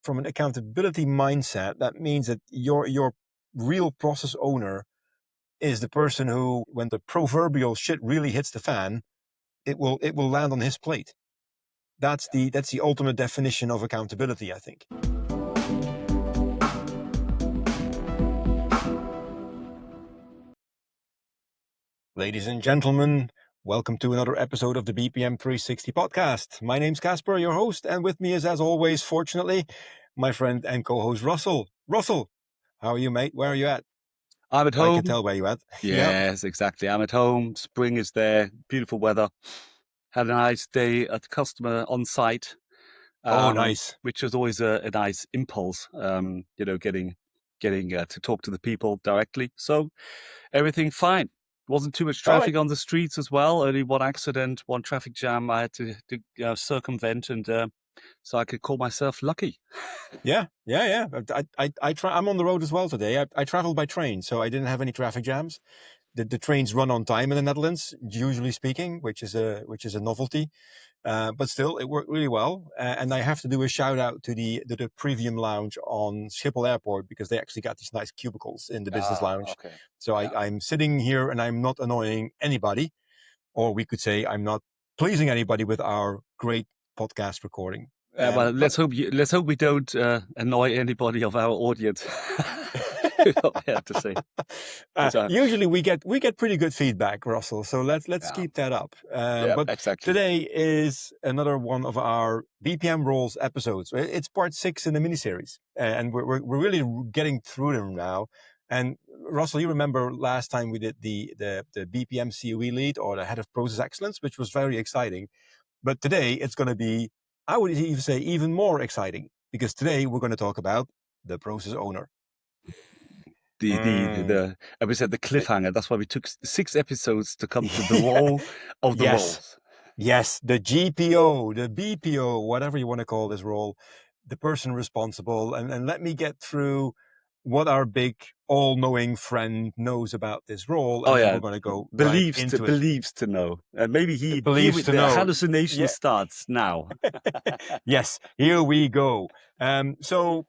from an accountability mindset, that means that your real process owner is the person who, when the proverbial shit really hits the fan, it will land on his plate. That's the ultimate definition of accountability, I think. Ladies and gentlemen, welcome to another episode of the BPM 360 podcast. My name's Caspar, your host, and with me is, as always, fortunately, my friend and co-host Russell. Russell, how are you, mate? Where are you at? I'm at home. I can tell where you're at. Yes, exactly. I'm at home. Spring is there. Beautiful weather. Had a nice day at the customer on site. Nice. Which was always a nice impulse, getting to talk to the people directly. So everything fine. Wasn't too much traffic on the streets as well. Only one accident, one traffic jam I had to circumvent, and so I could call myself lucky. Yeah. I try. I'm on the road as well today. I traveled by train, so I didn't have any traffic jams. The trains run on time in the Netherlands, usually speaking, which is a novelty. But still, it worked really well. And I have to do a shout out to the Premium Lounge on Schiphol Airport, because they actually got these nice cubicles in the business lounge. Okay. So I'm sitting here and I'm not annoying anybody, or we could say I'm not pleasing anybody with our great podcast recording. Well, let's hope we don't annoy anybody of our audience. I have to say. Usually we get pretty good feedback, Russell. So let's keep that up. But exactly. Today is another one of our BPM Roles episodes. It's part 6 in the miniseries, and we're really getting through them now. And Russell, you remember last time we did the BPM COE lead, or the head of process excellence, which was very exciting. But today it's going to be, I would even say, even more exciting, because today we're going to talk about the process owner. I would say the cliffhanger. That's why we took 6 episodes to come to the role of the roles. Yes, the GPO, the BPO, whatever you want to call this role, the person responsible. And let me get through what our big all-knowing friend knows about this role, and then we're going to go right into it. Believes to know. Maybe he believes to the know. hallucination starts now. Yes, here we go. So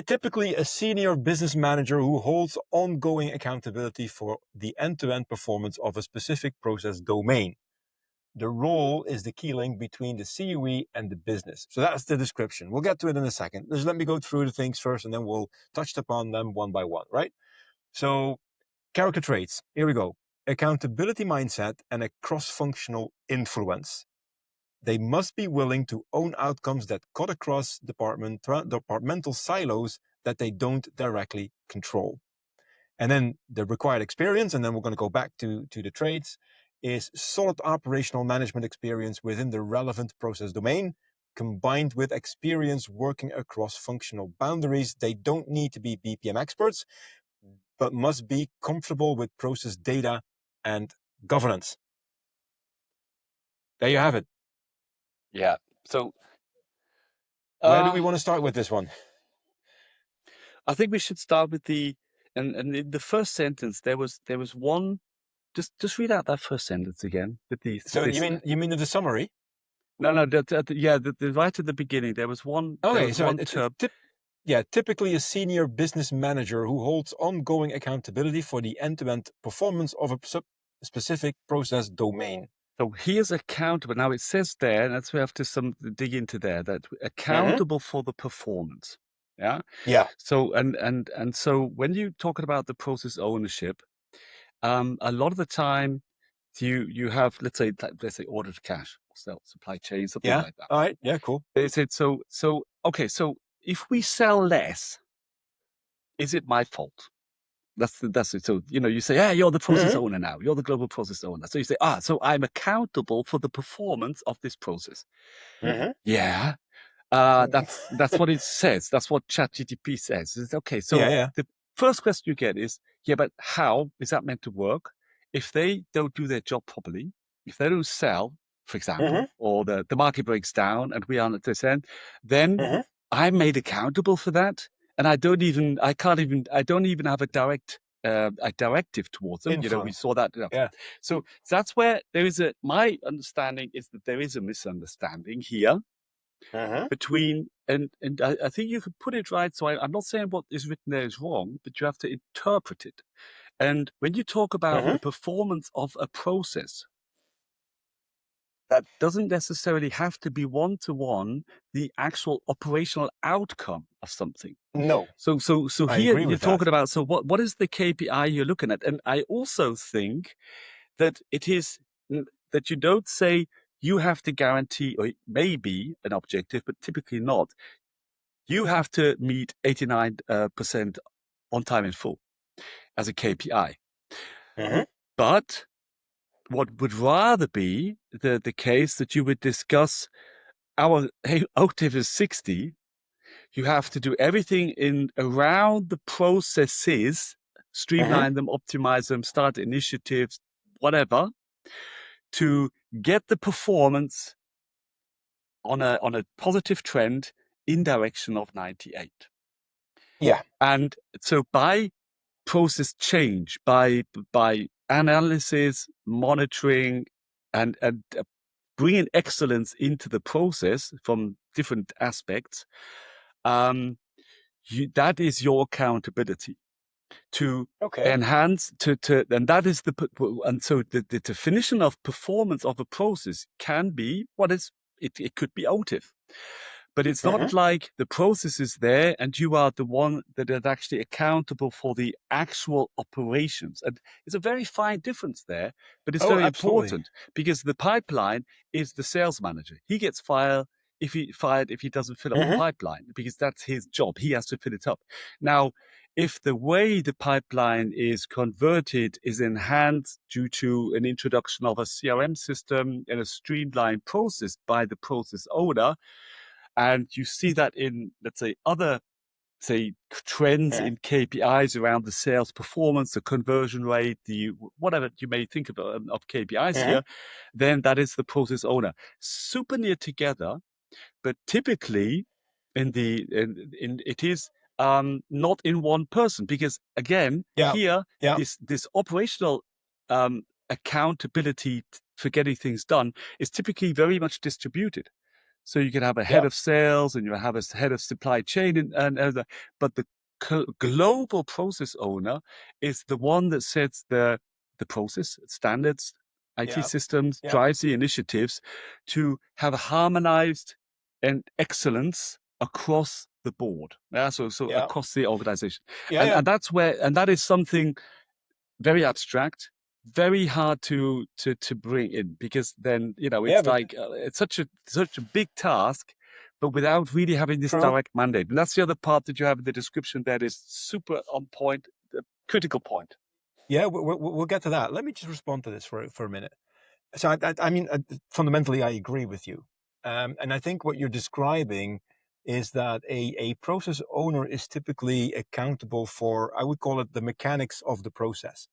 typically a senior business manager who holds ongoing accountability for the end-to-end performance of a specific process domain. The role is the key link between the COE and the business. So that's the description. We'll get to it in a second. Just let me go through the things first, and then we'll touch upon them one by one, right? So character traits. Here we go. Accountability mindset and a cross-functional influence. They must be willing to own outcomes that cut across departmental silos that they don't directly control. And then the required experience, and then we're going to go back to the traits, is solid operational management experience within the relevant process domain, combined with experience working across functional boundaries. They don't need to be BPM experts, but must be comfortable with process data and governance. There you have it. Yeah. So where do we want to start with this one? I think we should start with and in the first sentence there was one. Just read out that first sentence again. You mean the summary? No, right at the beginning there was one. Okay, typically a senior business manager who holds ongoing accountability for the end-to-end performance of a specific process domain. So he is accountable. Now it says there, and that's we have to dig into there, that accountable for the performance. Yeah. Yeah. So and so when you talking about the process ownership, a lot of the time you have let's say order to cash, supply chain, something like that. All right. Yeah. Cool. They said so okay. So if we sell less, is it my fault? That's it. So, you say, yeah, you're the process owner now. You're the global process owner. So you say, so I'm accountable for the performance of this process. Yeah. That's what it says. That's what ChatGPT says. It's okay. So the first question you get is, but how is that meant to work? If they don't do their job properly, if they don't sell, for example, or the market breaks down and we are at this end, then I'm made accountable for that. And I don't even have a direct a directive towards them. Influence. We saw that. Yeah. So that's where there is my understanding is that there is a misunderstanding here. between, and I think you could put it right. So I'm not saying what is written there is wrong, but you have to interpret it. And when you talk about the performance of a process, that doesn't necessarily have to be one-to-one the actual operational outcome of something. No, So I here agree you're with that. talking about, so what is the KPI you're looking at? And I also think that it is that you don't say you have to guarantee, or it may be an objective, but typically not. You have to meet 89% on time in full as a KPI. But what would rather be the case that you would discuss our octave is 60. You have to do everything in around the processes, streamline them, optimize them, start initiatives, whatever, to get the performance on a positive trend in direction of 98. Yeah. And so by process change, by analysis, monitoring, and bringing excellence into the process from different aspects, that is your accountability to Okay. enhance and that is and so the definition of performance of a process can be what is it could be OTIF. But it's not like the process is there and you are the one that is actually accountable for the actual operations. And it's a very fine difference there, but it's Oh, very absolutely. important because the pipeline is the sales manager. He gets fired if he doesn't fill up the pipeline, because that's his job. He has to fill it up. Now, if the way the pipeline is converted is enhanced due to an introduction of a CRM system and a streamlined process by the process owner, and you see that in, let's say, other trends in KPIs around the sales performance, the conversion rate, the whatever you may think of KPIs here, then that is the process owner. Super near together, but typically in it is not in one person, because again, Yeah. here Yeah. this operational accountability for getting things done is typically very much distributed. So you can have a head Yeah. of sales and you have a head of supply chain, but the global process owner is the one that sets the process standards, IT Yeah. systems, Yeah. drives the initiatives to have a harmonized and excellence across the board. Yeah, so Yeah. across the organization, Yeah. Yeah. and that's where, and that is something very abstract, very hard to bring in, because then Yeah. it's But like it's such a big task, but without really having this true. direct mandate. And that's the other part that you have in the description that is super on point, the critical point. Yeah. We'll get to that. Let me just respond to this for a minute. So I mean, fundamentally, I agree with you, and I think what you're describing is that a process owner is typically accountable for, I would call it, the mechanics of the process.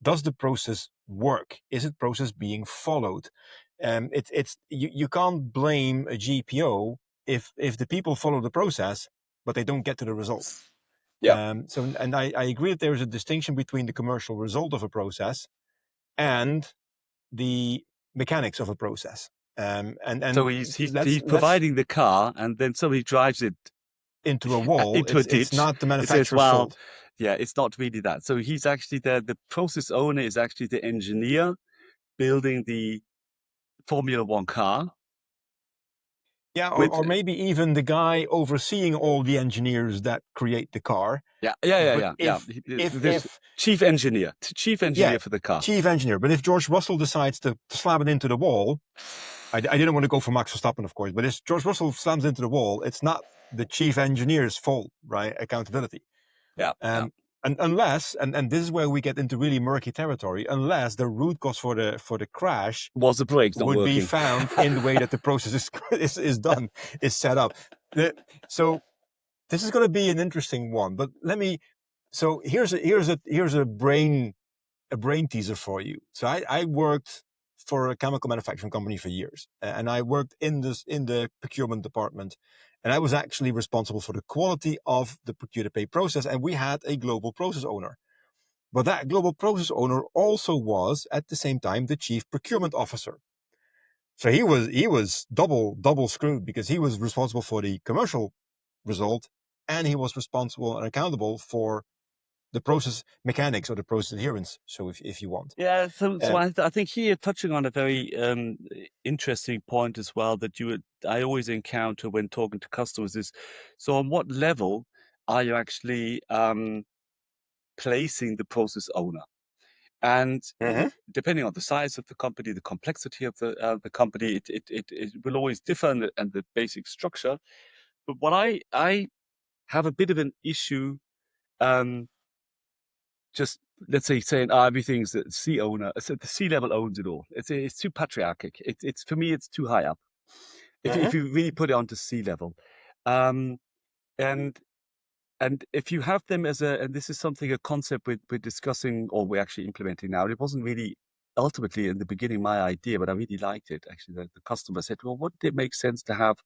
Does the process work? Is it process being followed? It's you can't blame a GPO if the people follow the process but they don't get to the result. Yeah. So and I agree that there is a distinction between the commercial result of a process and the mechanics of a process. So And he's let's providing the car, and then somebody drives it into a wall. into a It's ditch. not the It says, manufacturer's well, fault. yeah, it's not really that. So he's actually the process owner is actually the engineer building the Formula One car. Yeah, With or maybe even the guy overseeing all the engineers that create the car. But yeah. This if chief engineer yeah, for the car. chief engineer. But if George Russell decides to slam it into the wall, I didn't want to go for Max Verstappen, of course. But if George Russell slams into the wall, it's not the chief engineer's fault, right? Accountability. Yeah. And unless, and this is where we get into really murky territory, unless the root cause for the crash Was the brakes not would be working? found in the way that the process is done, is set up. So this is going to be an interesting one. But so here's a brain teaser for you. So I worked for a chemical manufacturing company for years, and I worked in the procurement department, and I was actually responsible for the quality of the procure-to-pay process, and we had a global process owner. But that global process owner also was at the same time the chief procurement officer. So he was double screwed because he was responsible for the commercial result, and he was responsible and accountable for the process mechanics or the process adherence. So if you want, Yeah, so uh, I think here touching on a very interesting point as well that I always encounter when talking to customers is, so on what level are you actually placing the process owner? And mhm, depending on the size of the company, the complexity of the company, it will always differ, and the basic structure. But what I have a bit of an issue, um, just let's say saying everything's the C owner, so the C level owns it all. It's too patriarchic. It's for me, it's too high up. mhm, If you really put it onto C level, um, and and if you have them as and this is something, a concept we're discussing or we're actually implementing now. It wasn't really ultimately in the beginning my idea, but I really liked it. Actually, the customer said, "Well, wouldn't it make sense to have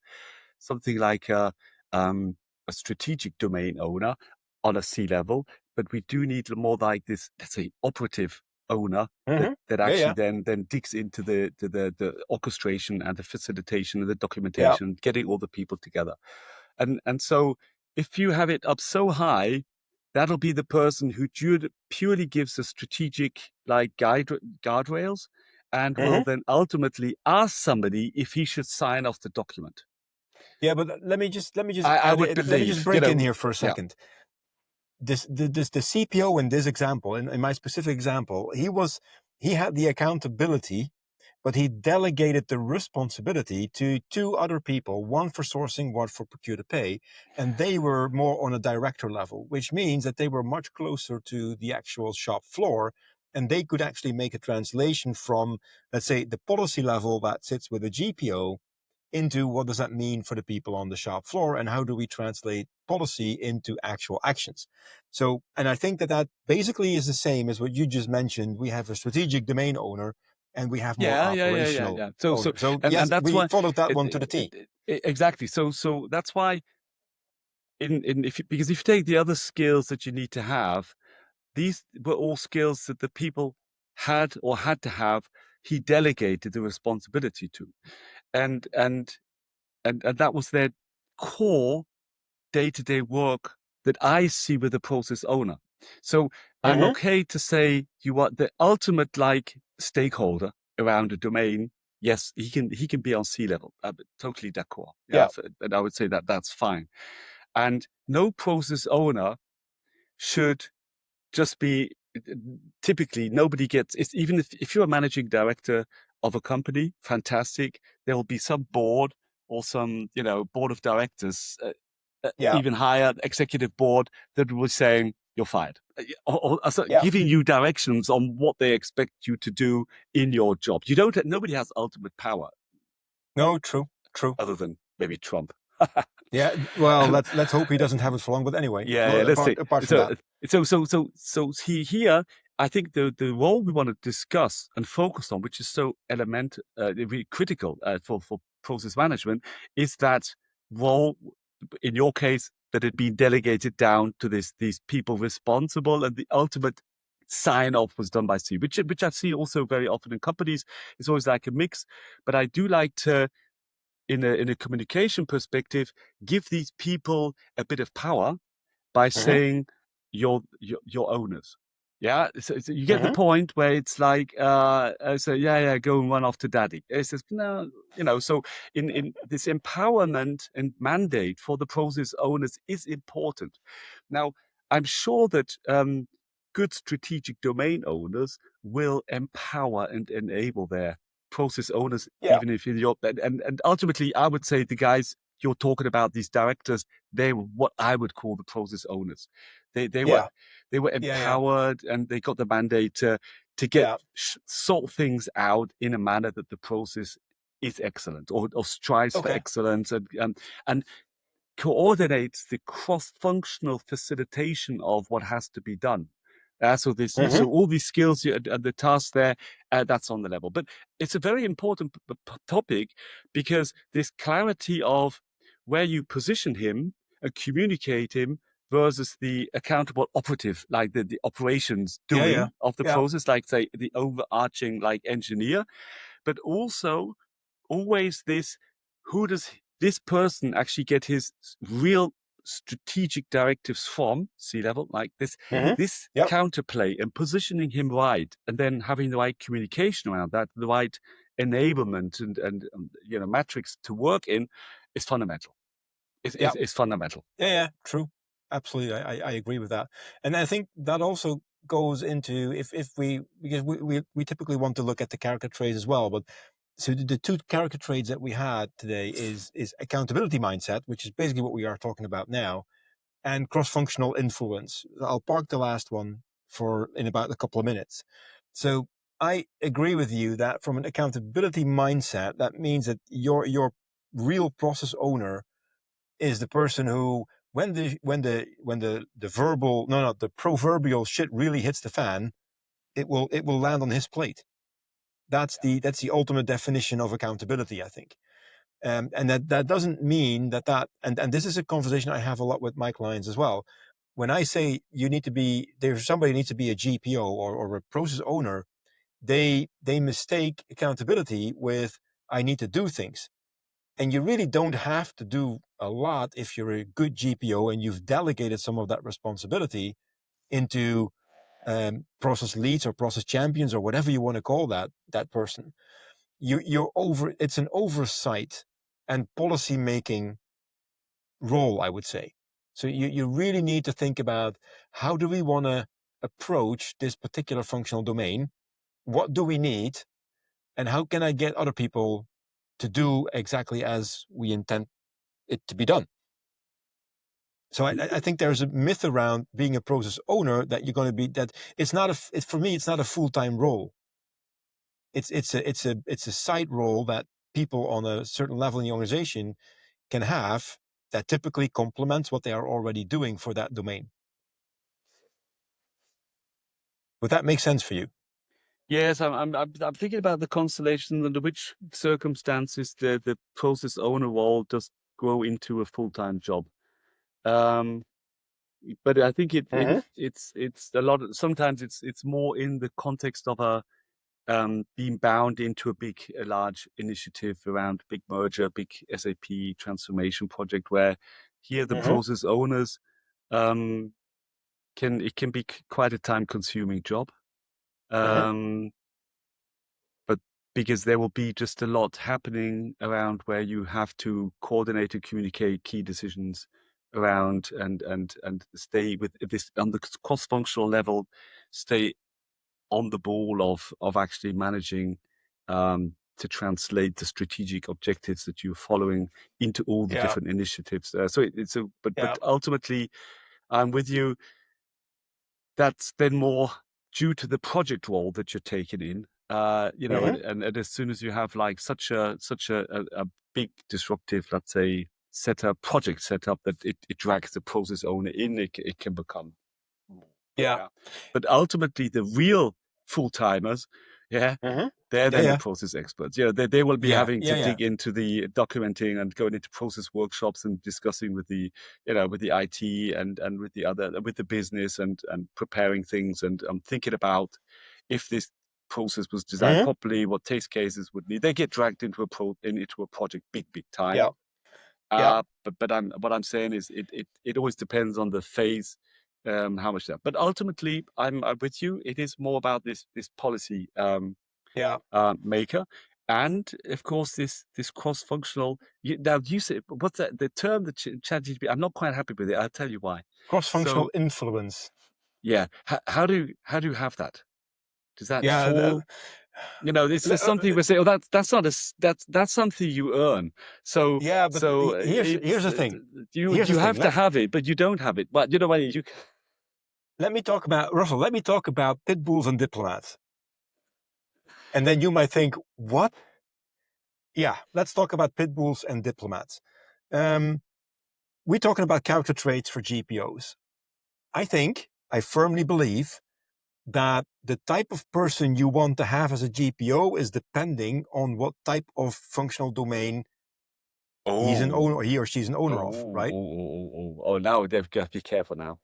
something like um, a strategic domain owner on a C level, but we do need more like this, let's say, operative owner that mhm. Yeah, actually yeah, then digs into the orchestration and the facilitation and the yeah. documentation, getting all the people together." And so if you have it up so high, that'll be the person who purely gives the strategic like guardrails, and will Mhm. then ultimately ask somebody if he should sign off the document. Yeah, but let me just I add would it, let me just believe, break in here for a yeah, second. The CPO in this example, in my specific example, he had the accountability, but he delegated the responsibility to two other people, one for sourcing, one for procure to pay, and they were more on a director level, which means that they were much closer to the actual shop floor, and they could actually make a translation from, let's say, the policy level that sits with a GPO into what does that mean for the people on the shop floor, and how do we translate policy into actual actions. So, and I think that that basically is the same as what you just mentioned. We have a strategic domain owner and we have more operational yeah. So owner. So and yes, that's we why followed that it, one to it, the it, T. exactly. So that's why in if you, because if you take the other skills that you need to have, these were all skills that the people had to have. He delegated the responsibility to, and and and that was their core day-to-day work that I see with the process owner. So I'm Mm-hmm. okay to say you are the ultimate like stakeholder around a domain. Yes, he can be on C level. Totally d'accord. Yeah, Yeah. so, and I would say that that's fine. And no process owner should just be, typically nobody gets it's even if you're a managing director of a company, fantastic, there will be some board or some board of directors, Yeah. even higher executive board, that will be saying you're fired, or Yeah. giving you directions on what they expect you to do in your job. You don't nobody has ultimate power No, true. True. other than maybe Trump. Yeah. Well, um, let's hope he doesn't have it for long. But anyway, Yeah, well, yeah. Let's see. apart from So, that. here, I think the role we want to discuss and focus on, which is so really critical for process management, is that role. In your case, that it be delegated down to these people responsible, and the ultimate sign off was done by C, which I see also very often in companies. It's always like a mix, but I do like to, in a communication perspective, give these people a bit of power by Mm-hmm. saying your owners. Yeah, so you get the Mm-hmm. point where it's like, so yeah, go and run off to daddy. It's just no, So in this empowerment and mandate for the process owners is important. Now, I'm sure that good strategic domain owners will empower and enable their process owners, Yeah. even if you're and ultimately, I would say the guys you're talking about, these directors, they were what I would call the process owners. They were Yeah. they were Yeah. Yeah. empowered, and they got the mandate to get Yeah. sort things out in a manner that the process is excellent, or strives for Okay. excellence, and coordinates the cross-functional facilitation of what has to be done. Mm-hmm. So all these skills and the tasks there, that's on the level. But it's a very important topic, because this clarity of where you position him and communicate him versus the accountable operative, like the operations Yeah. Yeah. doing of the Yeah. process, like say the overarching like engineer, but also always this: who does this person actually get his real strategic directives from C-level, like this Yep. counterplay, and positioning him right, and then having the right communication around that, the right enablement and metrics to work in, is fundamental. Yep. Is fundamental. Yeah. True. Absolutely. I agree with that. And I think that also goes into if we, because we typically want to look at the character traits as well, but so the two character traits that we had today is accountability mindset, which is basically what we are talking about now, and cross-functional influence. I'll park the last one for in about a couple of minutes. So I agree with you that from an accountability mindset, that means that your real process owner is the person who, when the verbal, no, the proverbial shit really hits the fan, it will land on his plate. That's the ultimate definition of accountability, I think. And that doesn't mean and this is a conversation I have a lot with my clients as well. When I say there's somebody needs to be a GPO or a process owner, they mistake accountability with I need to do things. And you really don't have to do a lot if you're a good GPO and you've delegated some of that responsibility into process leads or process champions or whatever you want to call that person. It's an oversight and policy making role, I would say. So you really need to think about, how do we want to approach this particular functional domain? What do we need? And how can I get other people to do exactly as we intend it to be done? So I think there's a myth around being a process owner that you're going to be, that it's not for me, it's not a full-time role. It's a side role that people on a certain level in the organization can have, that typically complements what they are already doing for that domain. Would that make sense for you? Yes, I'm thinking about the constellation under which circumstances the process owner role does grow into a full-time job. But I think Mm-hmm. it's a lot. Sometimes it's more in the context of a being bound into a large initiative around big merger, big SAP transformation project, where here the Mm-hmm. process owners um, can be quite a time-consuming job. Mm-hmm. But because there will be just a lot happening around where you have to coordinate and communicate key decisions around and stay with this on the cross-functional level, stay on the ball of actually managing to translate the strategic objectives that you're following into all the Yeah. different initiatives. But Yeah. ultimately, I'm with you. That's then more due to the project role that you're taking in. Mm-hmm. And as soon as you have like such a big disruptive, let's say, project setup, that it drags the process owner in, it can become more. Yeah. Yeah. But ultimately, the real full timers, yeah, Mm-hmm. they're Yeah. then the Yeah. process experts. They will be Yeah. having to Yeah. Yeah. dig into the documenting and going into process workshops and discussing with the, with the IT and with the business and preparing things and thinking about if this process was designed Mm-hmm. properly, what test cases would need. They get dragged into a project big time. Yeah. Yeah. But what I'm saying is it always depends on the phase, how much that. But ultimately, I'm with you. It is more about this policy Yeah. maker, and of course this cross functional. Now you say what's that? The term that ChatGPT. I'm not quite happy with it. I'll tell you why. Cross-functional So influence. yeah, how do you have that? Does that Yeah. fall? This is something we say. Oh, that's something you earn. So Yeah. But here's it's the thing. Here's the you thing. have to have it, but you don't have it. But you know what? You Let me talk about Russell. Let me talk about pit bulls and diplomats. And then you might think, what? Yeah, let's talk about pit bulls and diplomats. We're talking about character traits for GPOs. I firmly believe that the type of person you want to have as a GPO is depending on what type of functional domain he's an oh owner, or he or she's an owner of, right? now they've got to be careful now.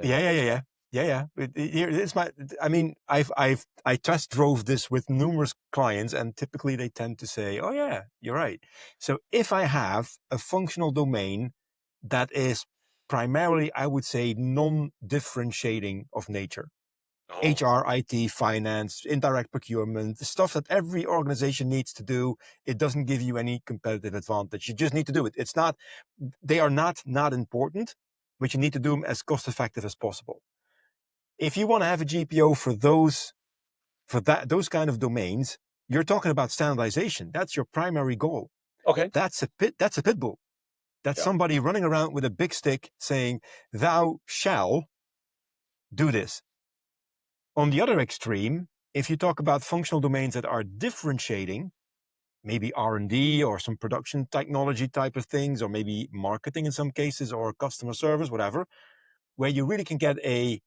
Yeah, yeah, yeah, yeah. Yeah. Here, it's my. I mean, I test drove this with numerous clients, and typically they tend to say, "Oh yeah, you're right." So if I have a functional domain that is primarily, I would say, non-differentiating of nature, Oh, HR, IT, finance, indirect procurement, the stuff that every organization needs to do. It doesn't give you any competitive advantage. You just need to do it. It's not, they are not important, but you need to do them as cost effective as possible. If you want to have a GPO for those kind of domains, you're talking about standardization. That's your primary goal. okay. That's a pit bull. That's Yeah. somebody running around with a big stick saying, "Thou shall do this." On the other extreme, if you talk about functional domains that are differentiating, maybe R&D or some production technology type of things, or maybe marketing in some cases, or customer service, whatever, where you really can get a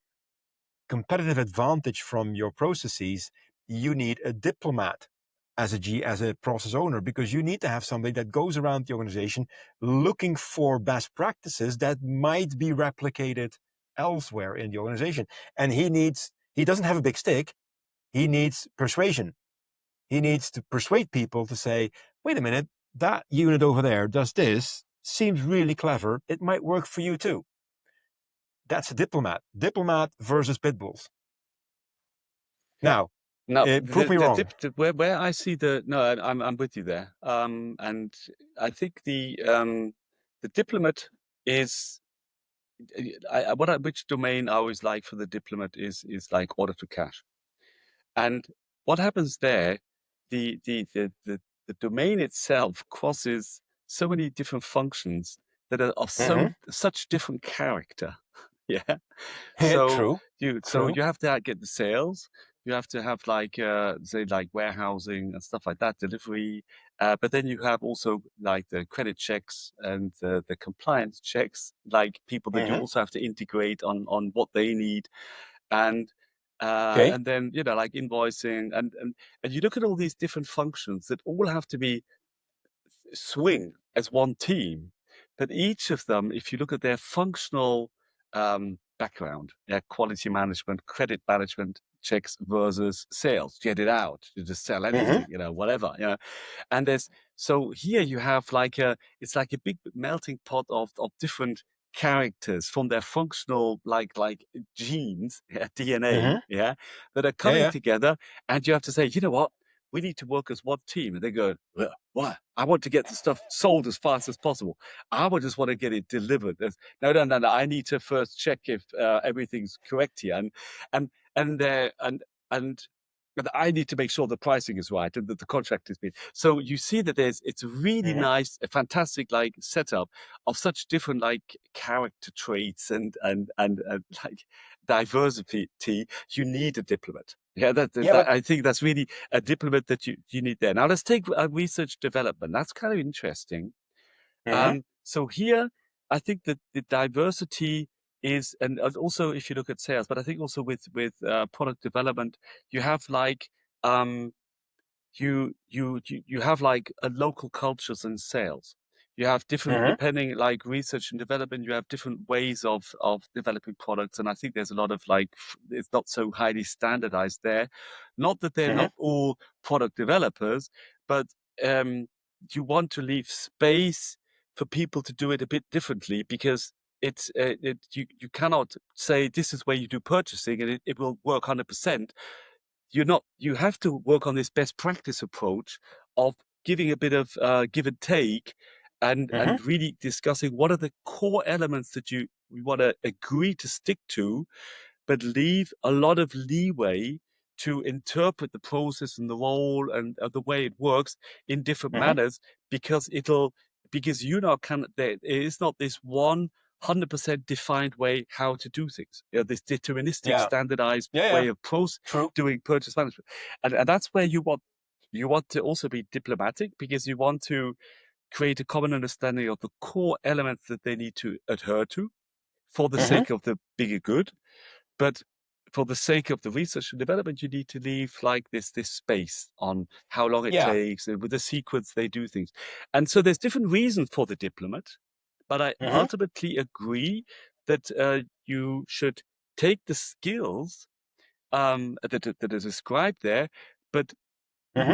competitive advantage from your processes, you need a diplomat as a process owner, because you need to have somebody that goes around the organization looking for best practices that might be replicated elsewhere in the organization. And he doesn't have a big stick. He needs persuasion. He needs to persuade people to say, wait a minute, that unit over there does this, seems really clever. It might work for you too. That's a diplomat. Diplomat versus pit bulls. Yeah. Now, Now, prove me wrong. where I see no, I'm with you there. And I think the diplomat is which domain I always like for the diplomat is like order to cash. And what happens there, the the the the, the domain itself crosses so many different functions that are of Mm-hmm. such different character. Yeah. So True. you have to get the sales. You have to have like say like warehousing and stuff like that, delivery. But then you have also like the credit checks and the compliance checks, like people that you Mm-hmm. also have to integrate on what they need, and Okay. then like invoicing and you look at all these different functions that all have to be swing as one team, but each of them, if you look at their functional background, their quality management, credit management checks versus sales, get it out, you just sell Mm-hmm. anything, whatever, and so here you have like it's like a big melting pot of different characters from their functional like genes, yeah, DNA, Mm-hmm. yeah, that are Yeah, coming yeah. together, and you have to say, you know what, we need to work as one team. And they go, well, why? I want to get the stuff sold as fast as possible. I would just want to get it delivered. No. I need to first check if everything's correct here, and and uh, and and but I need to make sure the pricing is right and that the contract is made. So you see that it's a really Mm-hmm. nice, a fantastic like setup of such different like character traits and like diversity. You need a diplomat. Yeah, Yeah, but I think that's really a diplomat that you need there. Now let's take research development. That's kind of interesting. mm-hmm. So here, I think that the diversity is, and also if you look at sales, but I think also with product development, you have like um, you have like a local cultures in sales. You have different, Mm-hmm. depending like research and development, you have different ways of developing products, and I think there's a lot of like it's not so highly standardized there. Not that they're Mm-hmm. not all product developers, but um, you want to leave space for people to do it a bit differently because you cannot say this is where you do purchasing and it will work 100%. You have to work on this best practice approach of giving a bit of give and take Mm-hmm. and really discussing what are the core elements that we want to agree to stick to, but leave a lot of leeway to interpret the process and the role and the way it works in different Mm-hmm. manners because because there is not this 100% defined way how to do things. This deterministic, Yeah. standardized Yeah, yeah. way of True. doing purchase management, and that's where you want to also be diplomatic because you want to create a common understanding of the core elements that they need to adhere to for the Mm-hmm. sake of the bigger good, but for the sake of the research and development, you need to leave like this space on how long it Yeah. takes and with the sequence they do things. And so there's different reasons for the diplomat, but I Mm-hmm. ultimately agree that you should take the skills that are described there, but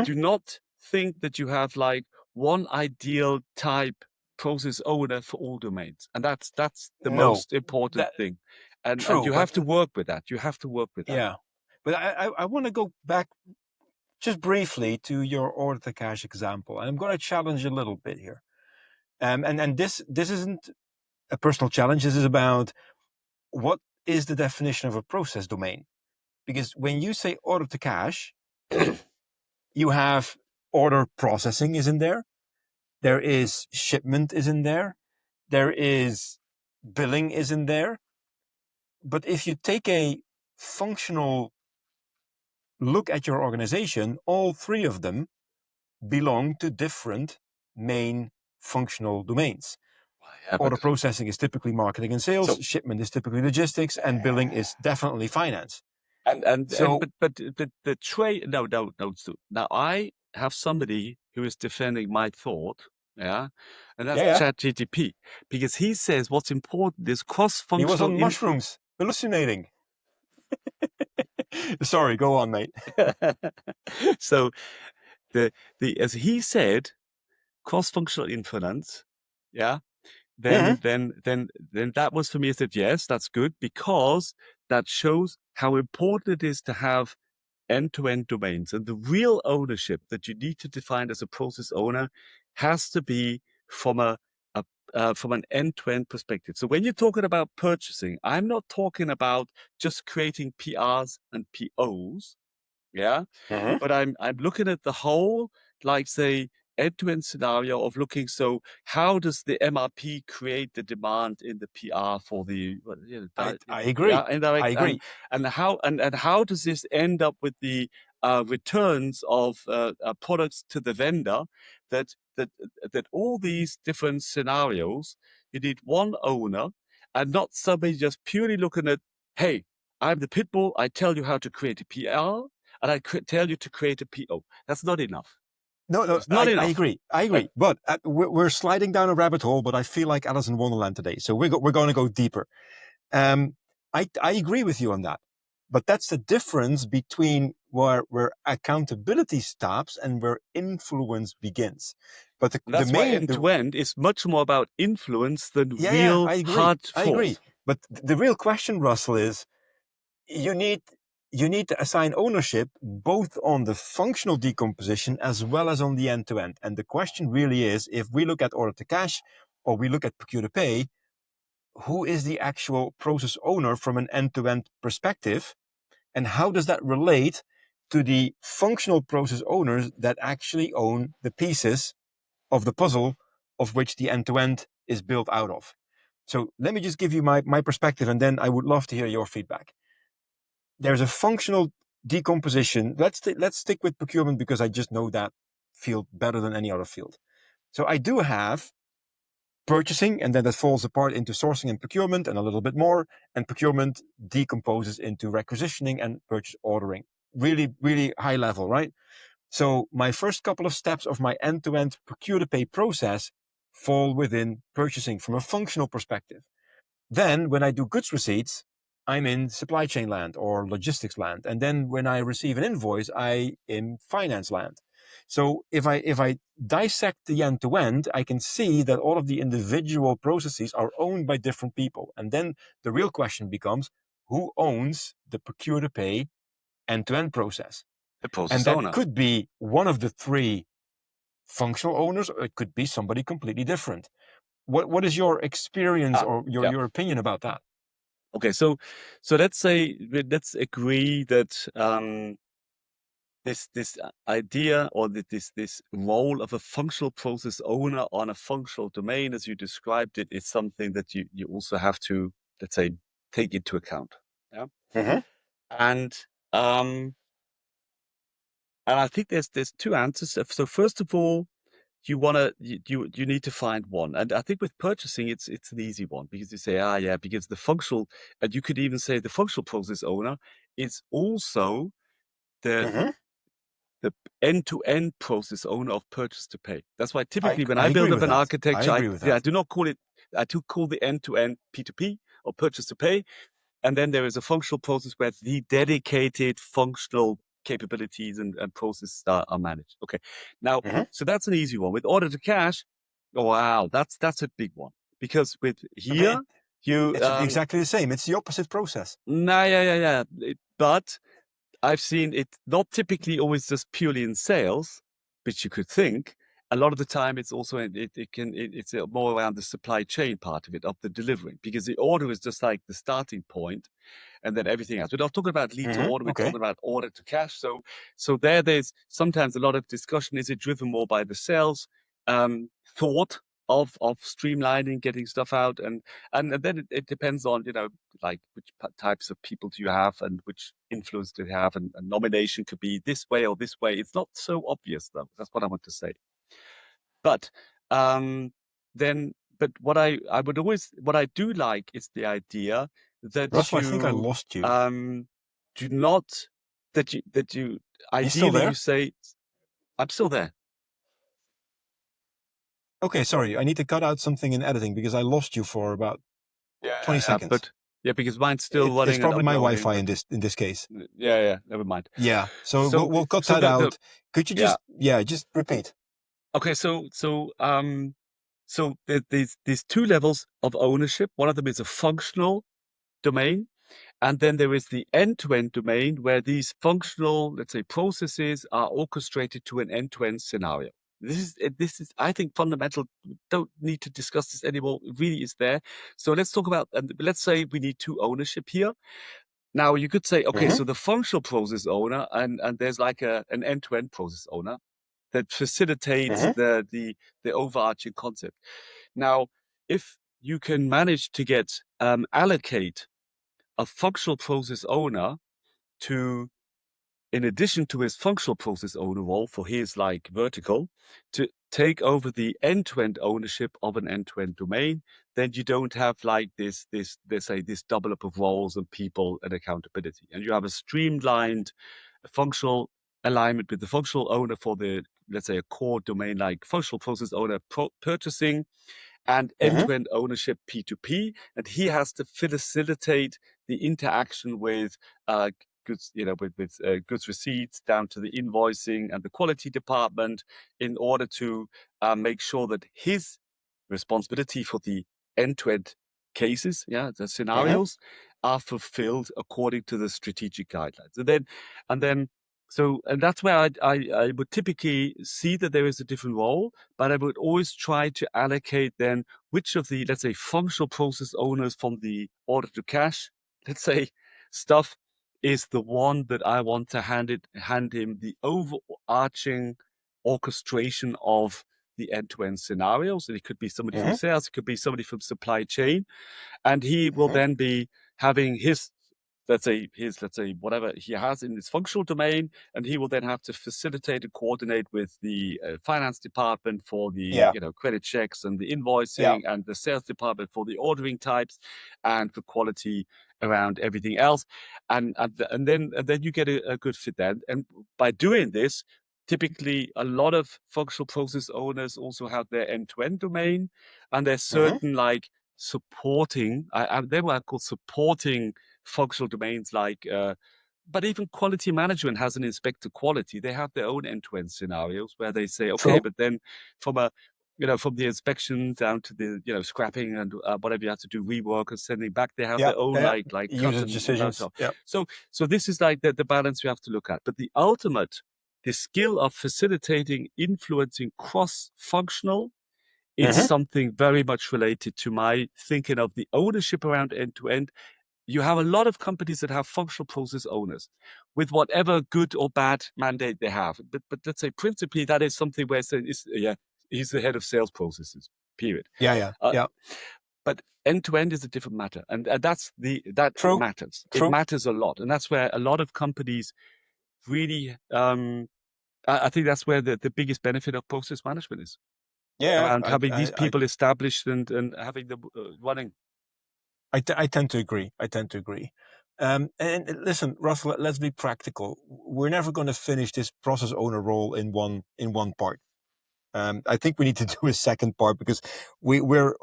do not think that you have like one ideal type process owner for all domains, and that's the No, most important that thing, and true, you but have to work with that. You have to work with that. yeah, but I want to go back just briefly to your order to cash example, and I'm going to challenge a little bit here. And this isn't a personal challenge. This is about what is the definition of a process domain. Because when you say order to cash, you have order processing is in there. There is shipment is in there. There is billing is in there. But if you take a functional look at your organization, all three of them belong to different main functional domains. Yeah, Order but processing is typically marketing and sales, so shipment is typically logistics, and billing is definitely finance. and So, but the trade no. So now I have somebody who is defending my thought, yeah, and that's yeah, ChatGPT, because he says what's important is he was cross-functional on mushrooms, hallucinating. Sorry, go on, mate. So the as he said, cross-functional influence, yeah, Mm-hmm. then that was for me. I said yes, that's good, because that shows how important it is to have end-to-end domains, and the real ownership that you need to define as a process owner has to be from from an end-to-end perspective. So when you're talking about purchasing, I'm not talking about just creating PRs and POs, yeah, Mm-hmm. but I'm looking at the whole, like say, end-to-end scenario of looking. So how does the MRP create the demand in the PR for the I agree. yeah, I indirect, agree. and how does this end up with the returns of products to the vendor? That that all these different scenarios, you need one owner, and not somebody just purely looking at, hey, I'm the pit bull. I tell you how to create a PR, and I tell you to create a PO. That's not enough. No, It's not I enough. agree. I Right. agree. But we're sliding down a rabbit hole, but I feel like Alice in Wonderland today. So we're going to go deeper. Um, I agree with you on that. But that's the difference between where accountability stops and where influence begins. But And that's why end the to end is much more about influence than yeah, real I agree. hard I agree. force. But the real question, Russell, is you need you need to assign ownership both on the functional decomposition as well as on the end to end. And the question really is, if we look at order to cash or we look at procure to pay, who is the actual process owner from an end to end perspective? And how does that relate to the functional process owners that actually own the pieces of the puzzle of which the end to end is built out of? So let me just give you my perspective, and then I would love to hear your feedback. There's a functional decomposition. Let's stick with procurement because I just know that field better than any other field. So I do have purchasing, and then that falls apart into sourcing and procurement and a little bit more. And procurement decomposes into requisitioning and purchase ordering. Really, really high level, right? So my first couple of steps of my end-to-end procure-to-pay process fall within purchasing from a functional perspective. Then when I do goods receipts, I'm in supply chain land or logistics land. And then when I receive an invoice, I in finance land. So if I dissect the end to end, I can see that all of the individual processes are owned by different people. And then the real question becomes, who owns the procure to pay end to end process? The And process that owner. could be one of the three functional owners, or it could be somebody completely different. What is your experience Ah, or yeah. your opinion about that? Okay, so let's say let's agree that this idea, or this role of a functional process owner on a functional domain, as you described it, is something that you also have to, let's say, take into account. Yeah, Mm-hmm. and um, I think there's two answers. So first of all, you need to find one, and I think with purchasing, it's an easy one, because you say, ah, yeah, because the functional, and you could even say the functional process owner is also the Mm-hmm. the end-to-end process owner of purchase to pay. That's why typically when I I build agree up with an that. I architecture, agree with I that. do not call it, I do call the end-to-end P2P or purchase to pay, And then there is a functional process where the dedicated functional capabilities and processes are managed. Okay. Now, so that's an easy one. With order to cash, oh, wow, that's a big one. Because with here, it's exactly the same. It's the opposite process. Nah, yeah. But I've seen it not typically always just purely in sales, which you could think. A lot of the time, it's also it's more around the supply chain part of it, of the delivering, because the order is just like the starting point, and then everything else. We're not talking about lead to order. We're talking about order to cash. So there's sometimes a lot of discussion. Is it driven more by the sales thought of streamlining, getting stuff out, and then it depends on like which types of people do you have and which influence do you have, and nomination could be this way or this way. It's not so obvious though. That's what I want to say. But but what I do like is the idea that Russell, I think I lost you. Do not that you ideally you say, I'm still there. Okay, sorry. I need to cut out something in editing because I lost you for about 20 seconds. But because mine's still running. It's probably my Wi-Fi in this case. Yeah. Never mind. Yeah. So we'll cut that out. Could you just repeat? Okay. So there's these two levels of ownership. One of them is a functional domain. And then there is the end-to-end domain where these functional, let's say, processes are orchestrated to an end-to-end scenario. This is, I think, fundamental. We don't need to discuss this anymore. It really is there. So let's talk about, let's say we need two ownership here. Now you could say, okay, so the functional process owner and there's like an end-to-end process owner that facilitates the overarching concept. Now, if you can manage to get allocate a functional process owner to, in addition to his functional process owner role for his like vertical, to take over the end-to-end ownership of an end-to-end domain, then you don't have like this double up of roles and people and accountability. And you have a streamlined functional alignment with the functional owner for the, let's say, a core domain like functional process owner purchasing, and end-to-end ownership P2P, and he has to facilitate the interaction with goods, with goods receipts down to the invoicing and the quality department in order to make sure that his responsibility for the end-to-end cases, the scenarios, are fulfilled according to the strategic guidelines. And that's where I would typically see that there is a different role, but I would always try to allocate then which of the, let's say, functional process owners from the order to cash, let's say, stuff is the one that I want to hand him the overarching orchestration of the end-to-end scenarios. And it could be somebody from sales, it could be somebody from supply chain, and he will then be having his, let's say whatever he has in his functional domain, and he will then have to facilitate and coordinate with the finance department for the credit checks and the invoicing, and the sales department for the ordering types and the quality around everything else, and then you get a good fit then. And by doing this, typically a lot of functional process owners also have their end-to-end domain, and there's certain like supporting, they were called supporting functional domains like, but even quality management has an inspector quality. They have their own end-to-end scenarios where they say, okay, but then from from the inspection down to the, scrapping and whatever you have to do, rework and sending back, they have their own like user decisions. So this is like the balance you have to look at. But the skill of facilitating, influencing cross-functional, it's something very much related to my thinking of the ownership around end-to-end. You have a lot of companies that have functional process owners with whatever good or bad mandate they have. But let's say principally that is something where he's the head of sales processes, period. But end-to-end is a different matter. And that matters. It matters a lot. And that's where a lot of companies really, I think that's where the biggest benefit of process management is. Around having these people established and having them running. I tend to agree. And listen, Russell, let's be practical. We're never going to finish this process owner role in one part. I think we need to do a second part because we're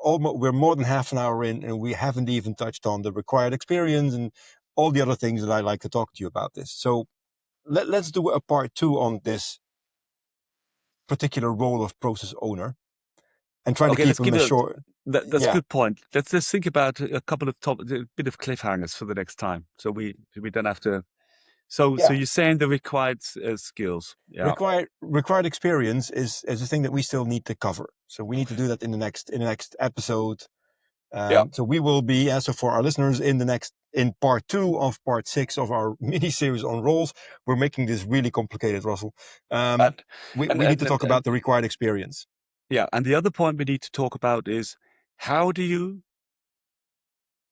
more than half an hour in and we haven't even touched on the required experience and all the other things that I like to talk to you about this. So let's do a part 2 on this particular role of process owner and try to Okay, keep let's them give as it. short. That's a Yeah, good point. Let's just think about a couple of a bit of cliffhangers for the next time, so we don't have to. So yeah. you're saying the required skills, yeah. Required experience is a thing that we still need to cover. So we need to do that in the next episode. Yeah. So we will be, so for our listeners, in part 2 of part 6 of our mini series on roles, we're making this really complicated, Russell. And We need to talk and about the required experience. yeah, and the other point we need to talk about is how do you.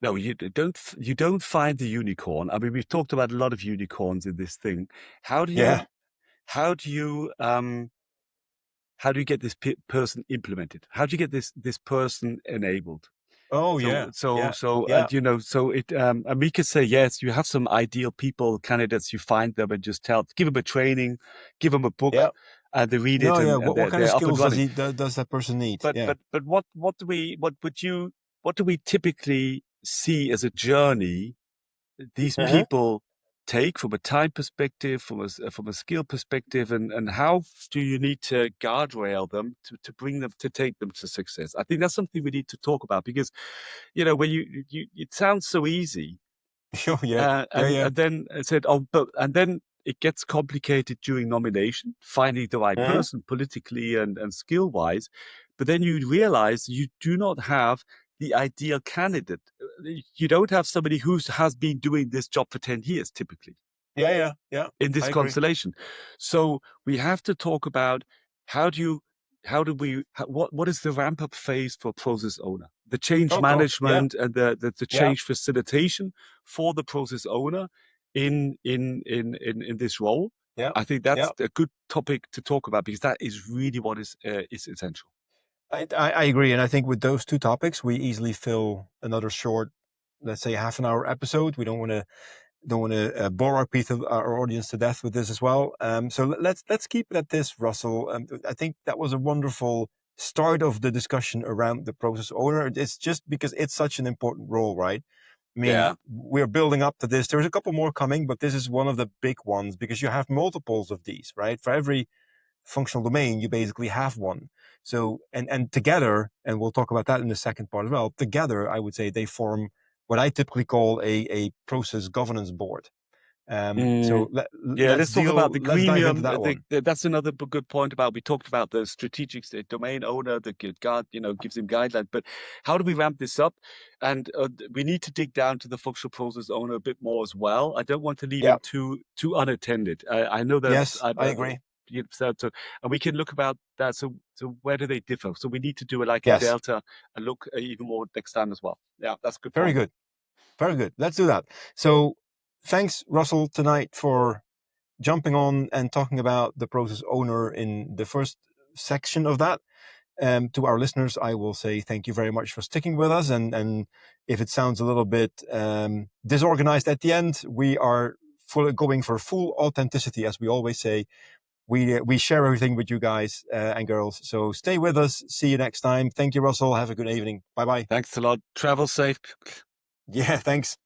No, you don't find the unicorn. I mean, we've talked about a lot of unicorns in this thing. How do Yeah. you how do you how do you get this person implemented? How do you get this person enabled? Oh So yeah. so Yeah. so Yeah. you know, so it and we could say yes, you have some ideal people, candidates, you find them and just give them a training, give them a book, Yeah. and they read it No. Yeah. and What kind of they're up and skills running. does that person need? But Yeah. what do we typically see as a journey these Uh-huh. people take from a time perspective, from a skill perspective, and how do you need to guardrail them to bring them to take them to success? I think that's something we need to talk about because when you it sounds so easy, Oh yeah. Yeah. Yeah. and then I said, oh, but and then it gets complicated during nomination, finding the right Uh-huh. person politically and skill wise. But then you realize you do not have the ideal candidate. You don't have somebody who has been doing this job for 10 years, typically Yeah. Yeah. Yeah. in this I agree. constellation. So we have to talk about how do you, what is the ramp up phase for process owner, the change Oh God. Yeah. management and the Yeah. change facilitation for the process owner in this role. Yeah. I think Yeah. that's a good topic to talk about because that is really what is essential. I agree, and I think with those two topics, we easily fill another short, let's say, half an hour episode. We don't want to bore our audience to death with this as well. So let's keep it at this, Russell. I think that was a wonderful start of the discussion around the process owner. It's just because it's such an important role, right? I mean, Yeah. we're building up to this. There's a couple more coming, but this is one of the big ones because you have multiples of these, right? For every functional domain, you basically have one. So, and together, and we'll talk about that in the second part as well, together, I would say they form what I typically call a process governance board. So Yeah, let's talk about the let's dive into gremium. that one. That's another good point about we talked about the strategic domain owner, the guard, gives him guidelines. But how do we ramp this up? And we need to dig down to the functional process owner a bit more as well. I don't want to leave Yeah. him too unattended. I know that. Yes, I agree. So, and we can look about that. So where do they differ? So we need to do like a Yes. delta and look even more next time as well. Yeah, that's a good Very point. good. Very good. Let's do that. So thanks, Russell, tonight for jumping on and talking about the process owner in the first section of that. To our listeners, I will say thank you very much for sticking with us. And if it sounds a little bit disorganized at the end, we are going for full authenticity, as we always say. We share everything with you guys and girls. So stay with us. See you next time. Thank you, Russell. Have a good evening. Bye bye. Thanks a lot. Travel safe. Yeah, thanks.